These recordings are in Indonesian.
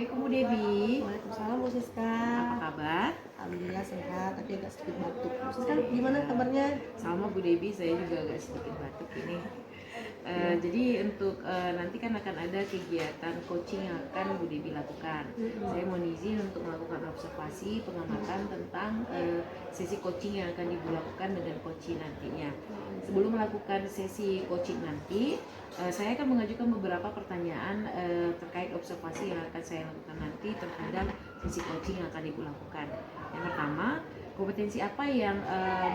Assalamualaikum Bu Debi. Waalaikumsalam Bu Siska. Apa kabar? Alhamdulillah sehat, tapi agak sedikit batuk. Bu Siska gimana kabarnya? Sama Bu Debi, saya juga agak sedikit batuk ini. Jadi untuk nanti kan akan ada kegiatan coaching yang akan Bu Debi lakukan. Saya mohon izin untuk melakukan observasi pengamatan tentang sesi coaching yang akan Ibu lakukan dengan coaching nantinya. Sebelum melakukan sesi coaching nanti, saya akan mengajukan beberapa pertanyaan terkait observasi yang akan saya lakukan nanti terhadap sesi coaching yang akan Ibu lakukan. Yang pertama, kompetensi apa yang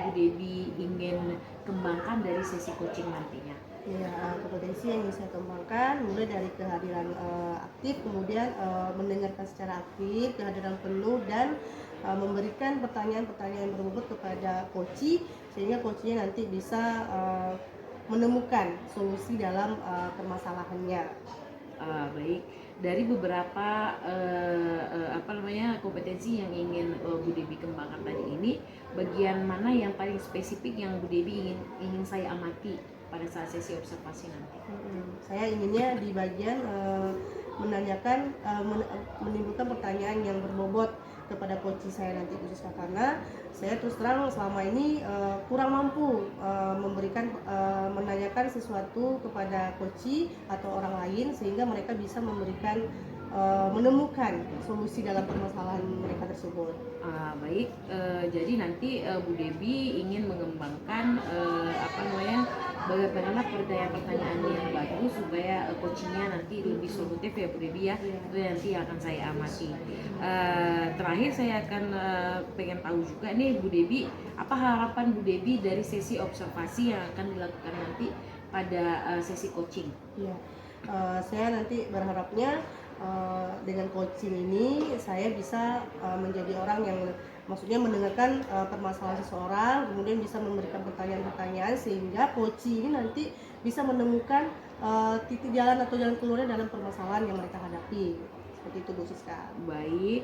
Bu Debi ingin kembangkan dari sesi coaching nantinya? Ya, kompetensi yang bisa saya kembangkan mulai dari kehadiran aktif, kemudian mendengarkan secara aktif, kehadiran penuh, dan memberikan pertanyaan-pertanyaan yang berbobot kepada coach, sehingga coachnya nanti bisa menemukan solusi dalam permasalahannya. Baik, dari beberapa kompetensi yang ingin Bu Debi kembangkan tadi ini, bagian mana yang paling spesifik yang Bu Debi ingin saya amati pada saat sesi observasi nanti? Saya inginnya di bagian menanyakan, menimbulkan pertanyaan yang berbobot kepada coach saya nanti Bu Siska, karena saya terus terang selama ini kurang mampu menanyakan sesuatu kepada coach atau orang lain sehingga mereka bisa menemukan solusi dalam permasalahan mereka tersebut. Baik, jadi nanti Bu Debi ingin mengembangkan bagaimana pertanyaan-pertanyaan yang bagus supaya coachingnya nanti lebih solutif ya Bu Debi ya. Itu nanti akan saya amati. Terakhir saya akan pengen tahu juga nih Bu Debi, apa harapan Bu Debi dari sesi observasi yang akan dilakukan nanti pada sesi coaching? Ya, saya nanti berharapnya dengan coaching ini saya bisa menjadi orang yang maksudnya mendengarkan permasalahan seseorang, kemudian bisa memberikan pertanyaan-pertanyaan sehingga coach ini nanti bisa menemukan titik jalan atau jalan keluarnya dalam permasalahan yang mereka hadapi. Seperti itu Bu Siska. Baik,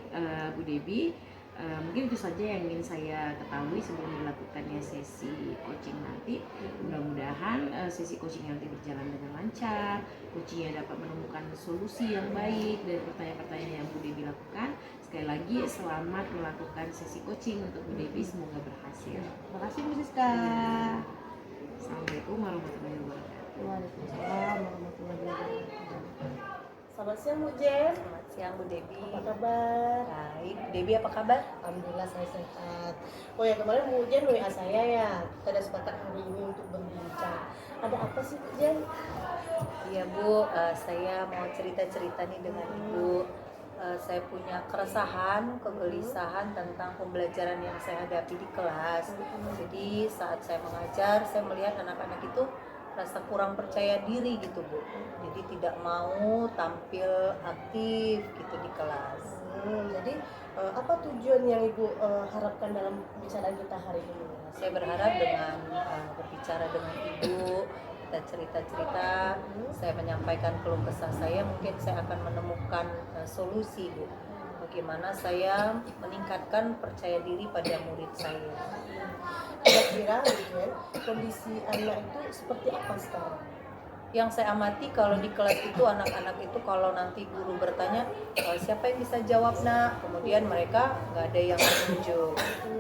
Bu Debi, mungkin itu saja yang ingin saya ketahui sebelum dilakukannya sesi coaching nanti. Mudah-mudahan sesi coaching nanti berjalan dengan lancar, coachingnya dapat menemukan solusi yang baik dari pertanyaan-pertanyaan yang Bu Debi lakukan. Sekali lagi selamat melakukan sesi coaching untuk Bu Debi, semoga berhasil. Terima kasih Bu Siska. Assalamualaikum warahmatullahi wabarakatuh. Waalaikumsalam warahmatullahi wabarakatuh. Selamat siang Bu Jen. Selamat siang Bu Debi. Apa kabar? Baik, Bu Debi apa kabar? Alhamdulillah saya sehat. Oh ya, kemarin Bu Jen WA saya ya. Kita ada sepakat hari ini untuk berbincang. Ada apa sih Bu Jen? Iya Bu, saya mau cerita-cerita nih dengan Ibu. Saya punya keresahan, kegelisahan tentang pembelajaran yang saya hadapi di kelas. Jadi saat saya mengajar, saya melihat anak-anak itu rasa kurang percaya diri gitu Bu. Jadi tidak mau tampil aktif gitu di kelas. Jadi apa tujuan yang Ibu harapkan dalam pembicaraan kita hari ini? Saya berharap dengan berbicara dengan Ibu, kita cerita-cerita, saya menyampaikan keluh kesah saya, mungkin saya akan menemukan solusi Bu. Bagaimana saya meningkatkan percaya diri pada murid saya. Kira-kira Bu Jen, kondisi anak itu seperti apa sekarang? Yang saya amati kalau di kelas itu anak-anak itu kalau nanti guru bertanya siapa yang bisa jawab nak, kemudian mereka nggak ada yang menunjuk.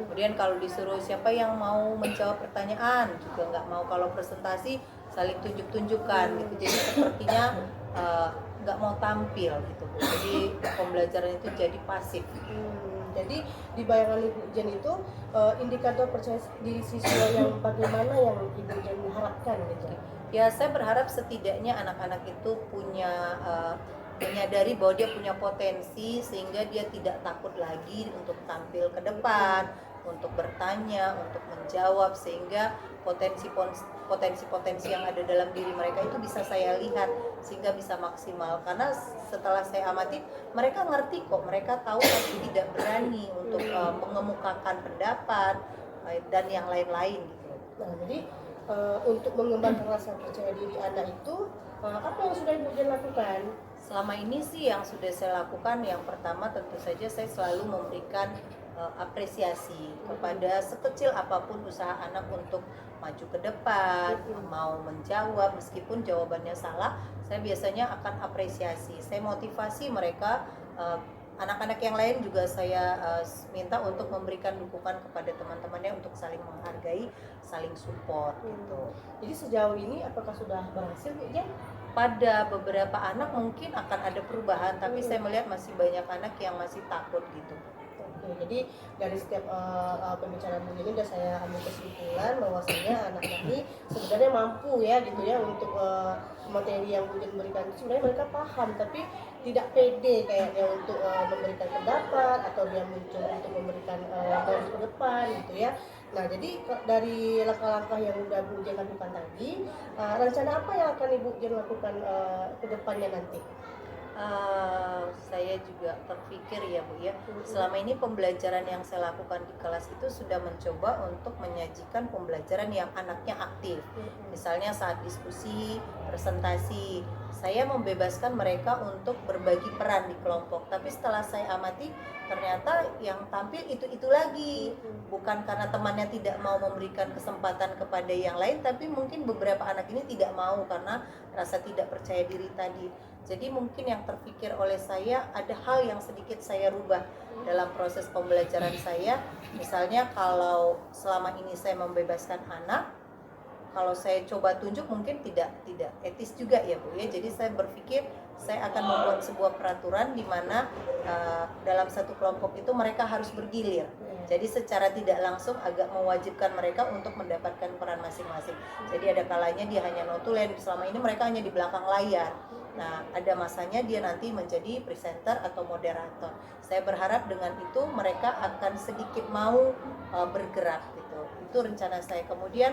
Kemudian kalau disuruh siapa yang mau menjawab pertanyaan juga nggak mau, kalau presentasi saling tunjuk-tunjukkan gitu. Jadi sepertinya nggak mau tampil gitu Bu. Jadi pembelajaran itu jadi pasif. Jadi di bayangan Ibu Jen itu indikator percaya diri siswa yang bagaimana yang Ibu Jen harapkan gitu? Ya, saya berharap setidaknya anak-anak itu punya menyadari bahwa dia punya potensi sehingga dia tidak takut lagi untuk tampil ke depan, untuk bertanya, untuk menjawab, sehingga potensi-potensi yang ada dalam diri mereka itu bisa saya lihat sehingga bisa maksimal. Karena setelah saya amati, mereka ngerti kok, mereka tahu tapi tidak berani untuk mengemukakan pendapat dan yang lain-lain gitu. Nah, jadi untuk mengembangkan rasa percaya diri anak itu apa yang sudah Ibu Jen lakukan? Selama ini sih yang sudah saya lakukan, yang pertama tentu saja saya selalu memberikan apresiasi kepada sekecil apapun usaha anak untuk maju ke depan, mau menjawab meskipun jawabannya salah, saya biasanya akan apresiasi. Saya motivasi mereka uh, anak-anak yang lain juga saya minta untuk memberikan dukungan kepada teman-temannya untuk saling menghargai, saling support gitu. Jadi sejauh ini apakah sudah berhasil Bu Jen? Pada beberapa anak mungkin akan ada perubahan, tapi saya melihat masih banyak anak yang masih takut gitu. Oke, jadi dari setiap pembicaraan Bu Jen ini sudah saya ambil kesimpulan bahwasanya anak-anak ini sebenarnya mampu ya gitu ya untuk materi yang Bu Jen berikan itu sebenarnya mereka paham, tapi tidak pede kayaknya untuk memberikan pendapat atau dia muncul untuk memberikan garis ke depan gitu ya. Nah, jadi dari langkah-langkah yang udah Bu Jen lakukan tadi, rencana apa yang akan Ibu Jen lakukan ke depannya nanti? Saya juga terpikir ya Bu ya, selama ini pembelajaran yang saya lakukan di kelas itu sudah mencoba untuk menyajikan pembelajaran yang anaknya aktif. Misalnya saat diskusi, presentasi, saya membebaskan mereka untuk berbagi peran di kelompok. Tapi setelah saya amati, ternyata yang tampil itu lagi. Bukan karena temannya tidak mau memberikan kesempatan kepada yang lain, tapi mungkin beberapa anak ini tidak mau karena rasa tidak percaya diri tadi. Jadi mungkin yang terpikir oleh saya ada hal yang sedikit saya rubah dalam proses pembelajaran saya. Misalnya kalau selama ini saya membebaskan anak, kalau saya coba tunjuk mungkin tidak etis juga ya Bu ya. Jadi saya berpikir saya akan membuat sebuah peraturan di mana dalam satu kelompok itu mereka harus bergilir. Jadi secara tidak langsung agak mewajibkan mereka untuk mendapatkan peran masing-masing. Jadi ada kalanya dia hanya notulen, selama ini mereka hanya di belakang layar. Nah, ada masanya dia nanti menjadi presenter atau moderator. Saya berharap dengan itu mereka akan sedikit mau bergerak gitu. Itu rencana saya. Kemudian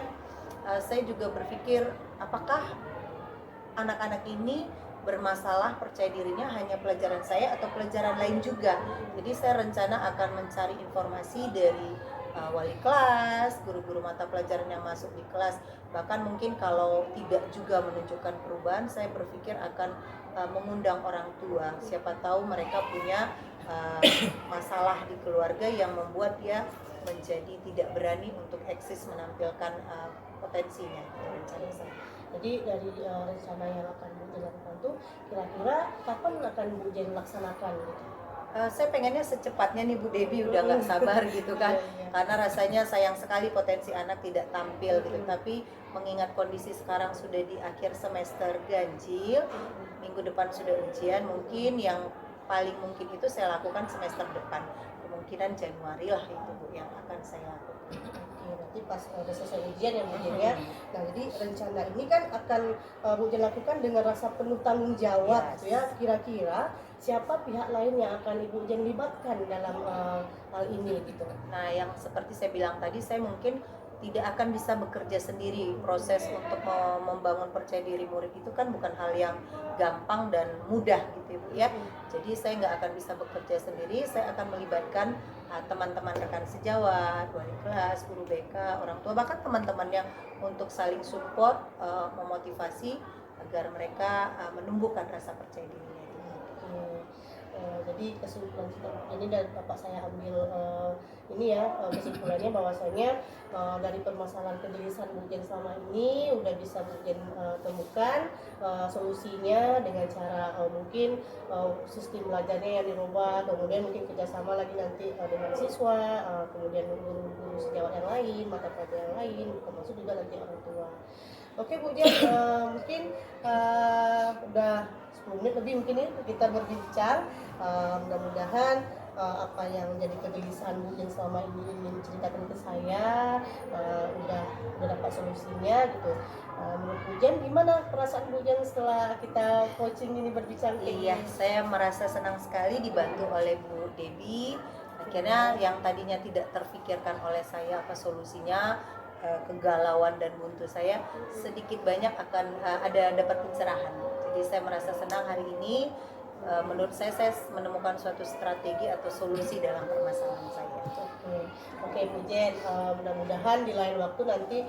saya juga berpikir apakah anak-anak ini bermasalah percaya dirinya hanya pelajaran saya atau pelajaran lain juga. Jadi saya rencana akan mencari informasi dari wali kelas, guru-guru mata pelajaran yang masuk di kelas. Bahkan mungkin kalau tidak juga menunjukkan perubahan, saya berpikir akan mengundang orang tua. Siapa tahu mereka punya masalah di keluarga yang membuat dia menjadi tidak berani untuk eksis menampilkan potensinya. Rencana saya. Jadi dari rencana yang akan Bu Jen lakukan tuh kira-kira kapan akan Bu Jen laksanakan gitu? Saya pengennya secepatnya nih Bu Debi, udah nggak sabar gitu kan. Karena rasanya sayang sekali potensi anak tidak tampil gitu. Tapi mengingat kondisi sekarang sudah di akhir semester ganjil, minggu depan sudah ujian, mungkin yang paling mungkin itu saya lakukan semester depan. Kemungkinan Januari lah itu Bu yang akan saya lakukan. Oke, nanti pas udah selesai ujian ya Bu Jen ya. Nah, jadi rencana ini kan akan Bu Jen lakukan dengan rasa penuh tanggung jawab gitu ya. Kira-kira siapa pihak lain yang akan Ibu Jen libatkan dalam hal ini gitu? Nah, yang seperti saya bilang tadi, saya mungkin tidak akan bisa bekerja sendiri. Proses untuk membangun percaya diri murid itu kan bukan hal yang gampang dan mudah gitu ya. Jadi saya nggak akan bisa bekerja sendiri. Saya akan melibatkan teman-teman rekan sejawat, wali kelas, guru BK, orang tua, bahkan teman-teman yang untuk saling support, memotivasi agar mereka menumbuhkan rasa percaya dirinya. Jadi kesimpulan ini dari Bapak saya ambil ini ya, kesimpulannya bahwasanya dari permasalahan kegelisahan Bu Jen selama ini udah bisa Bu Jen temukan solusinya dengan cara mungkin sistem belajarnya yang dirubah, kemudian mungkin kerjasama lagi nanti dengan siswa, kemudian guru-guru sejawat yang lain, mata pelajaran yang lain, termasuk juga nanti orang tua. Oke Bu Jen, mungkin udah 10 menit lebih mungkin ya kita berbincang. Mudah-mudahan apa yang menjadi kegelisahan Bu Jen selama ini menceritakan ke saya udah dapat solusinya gitu. Menurut Bu Jen gimana perasaan Bu Jen setelah kita coaching ini berbincang? Iya, saya merasa senang sekali dibantu oleh Bu Debi. Akhirnya yang tadinya tidak terfikirkan oleh saya apa solusinya, kegalauan dan buntu saya sedikit banyak akan ada dapat pencerahan. Jadi saya merasa senang hari ini. Menurut saya menemukan suatu strategi atau solusi dalam permasalahan saya. Oke Bu Jen, mudah-mudahan di lain waktu nanti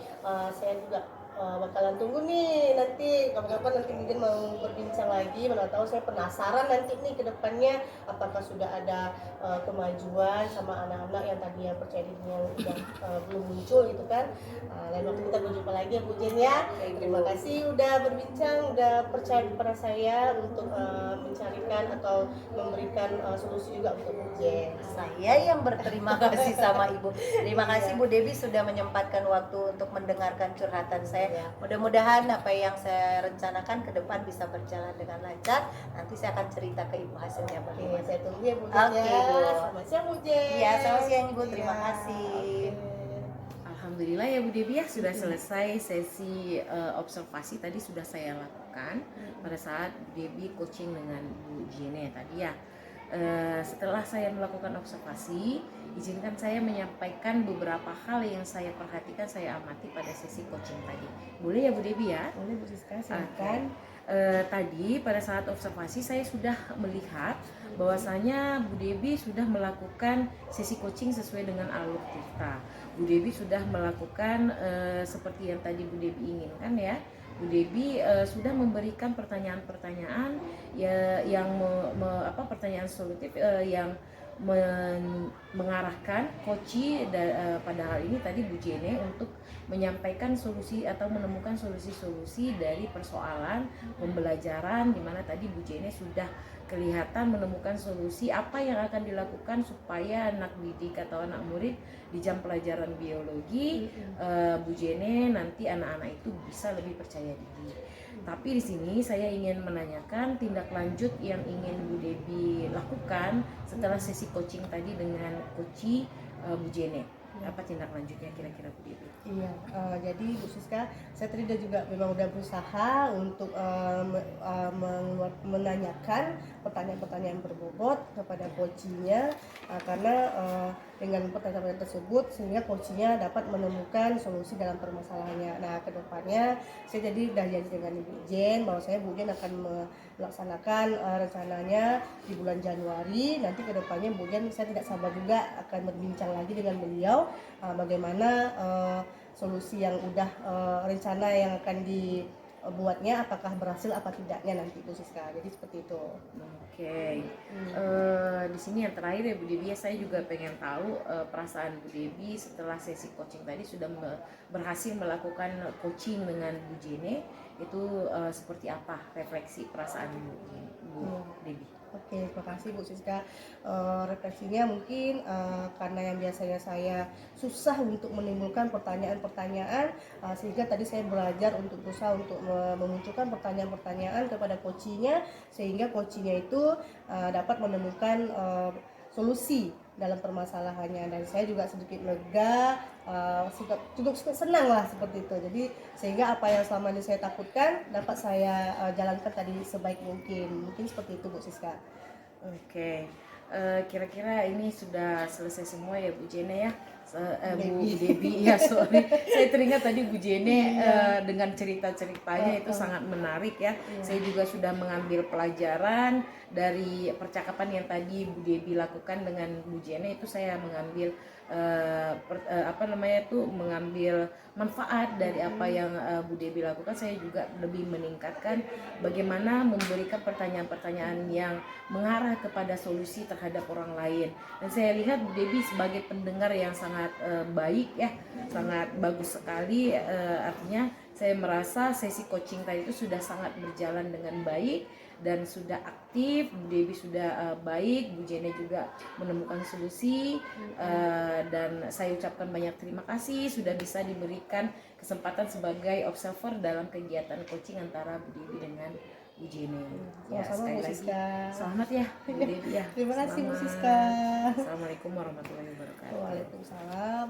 saya juga bakalan tunggu nih nanti kapan-kapan nanti mungkin mau berbincang lagi, mana tahu saya penasaran nanti nih ke depannya apakah sudah ada kemajuan sama anak-anak yang tadi yang percaya diri yang udah belum muncul gitu kan. Lain waktu kita berjumpa lagi ya Bu Jen ya. Terima kasih udah berbincang, udah percaya kepada saya untuk mencarikan atau memberikan solusi juga untuk Bu Jen. Saya yang berterima kasih sama Ibu. Terima kasih Bu Debbie sudah menyempatkan waktu untuk mendengarkan curhatan saya. Mudah-mudahan apa yang saya rencanakan ke depan bisa berjalan dengan lancar. Nanti saya akan cerita ke Ibu hasilnya Oke, bagaimana. saya tunggu ya Bu Jen. Oke, ya. Bu. Selamat siang Bu Jen. Iya, selamat siang Ibu. Terima Ya, kasih. oke. Alhamdulillah ya Bu Devi ya, sudah selesai sesi observasi tadi sudah saya lakukan pada saat Bu Devi coaching dengan Bu Jene tadi ya. Setelah saya melakukan observasi, izinkan saya menyampaikan beberapa hal yang saya perhatikan, saya amati pada sesi coaching tadi. Boleh ya Bu Devi ya? Boleh Bu Siska, silakan. Tadi pada saat observasi saya sudah melihat bahwasanya Bu Devi sudah melakukan sesi coaching sesuai dengan alur tirta. Bu Devi sudah melakukan seperti yang tadi Bu Devi inginkan ya. Bu Devi sudah memberikan pertanyaan-pertanyaan yang pertanyaan solutif yang mengarahkan coach pada hal ini tadi Bu Jene untuk menyampaikan solusi atau menemukan solusi-solusi dari persoalan pembelajaran, di mana tadi Bu Jene sudah kelihatan menemukan solusi apa yang akan dilakukan supaya anak didik atau anak murid di jam pelajaran biologi Bu Jene nanti anak-anak itu bisa lebih percaya diri. Tapi di sini saya ingin menanyakan tindak lanjut yang ingin Bu Debbie lakukan setelah sesi coaching tadi dengan coach Bu Jene. Apa tindak lanjutnya kira-kira Bu Debbie? Iya, jadi Bu Siska, saya tadi juga memang udah berusaha untuk menanyakan pertanyaan-pertanyaan berbobot kepada coachnya, karena dengan pertanyaan tersebut sehingga coachnya dapat menemukan solusi dalam permasalahannya. Nah, kedepannya saya jadi udah janji dengan Ibu Jen bahwa saya Bu Jen akan melaksanakan rencananya di bulan Januari. Nanti kedepannya Bu Jen saya tidak sabar juga akan berbincang lagi dengan beliau bagaimana solusi yang udah rencana yang akan dibuatnya apakah berhasil apa tidaknya nanti Bu Siska. Jadi seperti itu. Oke. Di sini yang terakhir ya Bu Debbie, saya juga pengen tahu perasaan Bu Debbie setelah sesi coaching tadi sudah berhasil melakukan coaching dengan Bu Jene itu seperti apa refleksi perasaan Bu Debbie? Oke, terima kasih Bu Siska. Refleksinya mungkin karena yang biasanya saya susah untuk menimbulkan pertanyaan-pertanyaan, sehingga tadi saya belajar untuk berusaha untuk memunculkan pertanyaan-pertanyaan kepada coachnya, sehingga coachnya itu dapat menemukan solusi dalam permasalahannya, dan saya juga sedikit lega, cukup senang lah seperti itu. Jadi sehingga apa yang selama ini saya takutkan dapat saya jalankan tadi sebaik mungkin seperti itu Bu Siska. Oke. Kira-kira ini sudah selesai semua ya Bu Jene ya, Bu Debbie ya, sorry saya teringat tadi Bu Jene dengan cerita-ceritanya itu sangat menarik ya. Saya juga sudah mengambil pelajaran dari percakapan yang tadi Bu Debbie lakukan dengan Bu Jene, itu saya mengambil mengambil manfaat dari apa yang Bu Debbie lakukan. Saya juga lebih meningkatkan bagaimana memberikan pertanyaan-pertanyaan yang mengarah kepada solusi terhadap orang lain. Dan saya lihat Bu Debbie sebagai pendengar yang sangat baik ya, sangat bagus sekali. Artinya saya merasa sesi coaching tadi itu sudah sangat berjalan dengan baik dan sudah aktif. Bu Debbie sudah baik, Bu Jene juga menemukan solusi, dan saya ucapkan banyak terima kasih sudah bisa diberikan kesempatan sebagai observer dalam kegiatan coaching antara Bu Debbie dengan Bu Jene. Ya, Sama-sama sekali Bu lagi Siska. selamat ya Bu Debbie ya. Terima kasih Bu Selamat. Siska. Assalamualaikum warahmatullahi wabarakatuh. Waalaikumsalam.